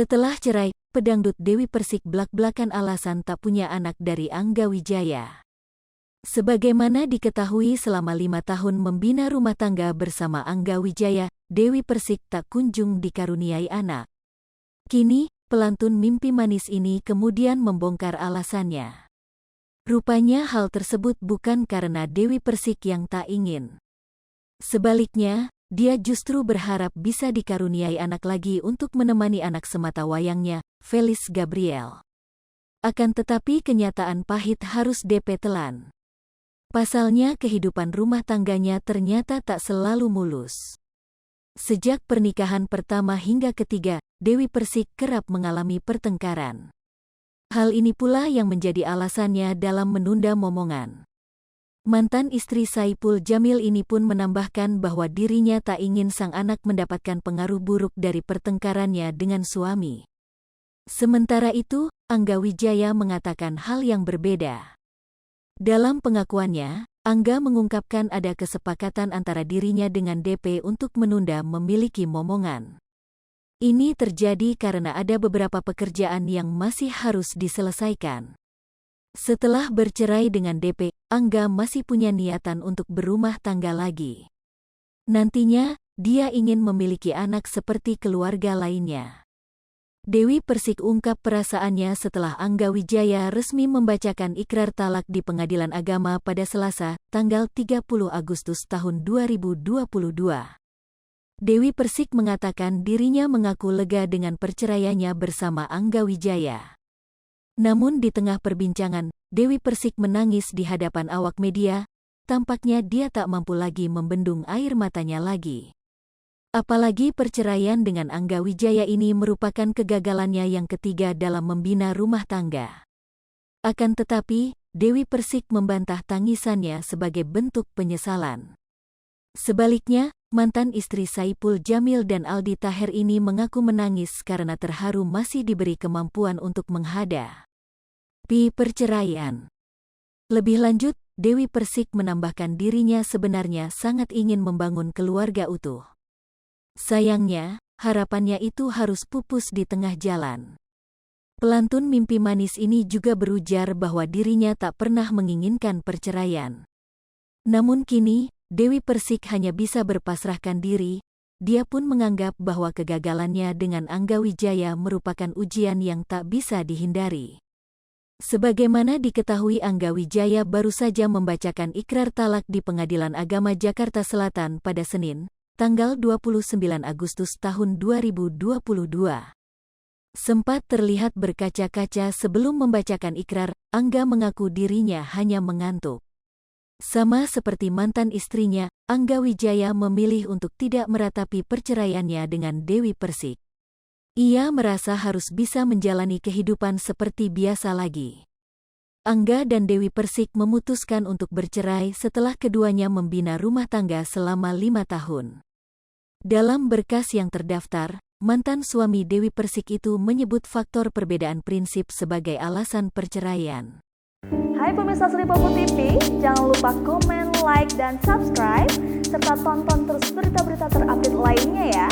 Setelah cerai, pedangdut Dewi Persik blak-blakan alasan tak punya anak dari Angga Wijaya. Sebagaimana diketahui selama 5 tahun membina rumah tangga bersama Angga Wijaya, Dewi Persik tak kunjung dikaruniai anak. Kini, pelantun mimpi manis ini kemudian membongkar alasannya. Rupanya hal tersebut bukan karena Dewi Persik yang tak ingin. Sebaliknya, dia justru berharap bisa dikaruniai anak lagi untuk menemani anak semata wayangnya, Felis Gabriel. Akan tetapi kenyataan pahit harus DP telan. Pasalnya kehidupan rumah tangganya ternyata tak selalu mulus. Sejak pernikahan pertama hingga ketiga, Dewi Persik kerap mengalami pertengkaran. Hal ini pula yang menjadi alasannya dalam menunda momongan. Mantan istri Saipul Jamil ini pun menambahkan bahwa dirinya tak ingin sang anak mendapatkan pengaruh buruk dari pertengkarannya dengan suami. Sementara itu, Angga Wijaya mengatakan hal yang berbeda. Dalam pengakuannya, Angga mengungkapkan ada kesepakatan antara dirinya dengan DP untuk menunda memiliki momongan. Ini terjadi karena ada beberapa pekerjaan yang masih harus diselesaikan. Setelah bercerai dengan DP, Angga masih punya niatan untuk berumah tangga lagi. Nantinya, dia ingin memiliki anak seperti keluarga lainnya. Dewi Persik ungkap perasaannya setelah Angga Wijaya resmi membacakan ikrar talak di Pengadilan Agama pada Selasa, tanggal 30 Agustus tahun 2022. Dewi Persik mengatakan dirinya mengaku lega dengan perceraiannya bersama Angga Wijaya. Namun di tengah perbincangan, Dewi Persik menangis di hadapan awak media. Tampaknya dia tak mampu lagi membendung air matanya lagi. Apalagi perceraian dengan Angga Wijaya ini merupakan kegagalannya yang ketiga dalam membina rumah tangga. Akan tetapi, Dewi Persik membantah tangisannya sebagai bentuk penyesalan. Sebaliknya, mantan istri Saipul Jamil dan Aldi Taher ini mengaku menangis karena terharu masih diberi kemampuan untuk menghadapi perceraian. Lebih lanjut, Dewi Persik menambahkan dirinya sebenarnya sangat ingin membangun keluarga utuh. Sayangnya, harapannya itu harus pupus di tengah jalan. Pelantun mimpi manis ini juga berujar bahwa dirinya tak pernah menginginkan perceraian. Namun kini, Dewi Persik hanya bisa berpasrahkan diri. Dia pun menganggap bahwa kegagalannya dengan Angga Wijaya merupakan ujian yang tak bisa dihindari. Sebagaimana diketahui, Angga Wijaya baru saja membacakan ikrar talak di Pengadilan Agama Jakarta Selatan pada Senin, tanggal 29 Agustus tahun 2022. Sempat terlihat berkaca-kaca sebelum membacakan ikrar, Angga mengaku dirinya hanya mengantuk. Sama seperti mantan istrinya, Angga Wijaya memilih untuk tidak meratapi perceraiannya dengan Dewi Persik. Ia merasa harus bisa menjalani kehidupan seperti biasa lagi. Angga dan Dewi Persik memutuskan untuk bercerai setelah keduanya membina rumah tangga selama 5 tahun. Dalam berkas yang terdaftar, mantan suami Dewi Persik itu menyebut faktor perbedaan prinsip sebagai alasan perceraian. Hai pemirsa Sri Popo TV, jangan lupa komen, like, dan subscribe, serta tonton terus berita-berita terupdate lainnya ya.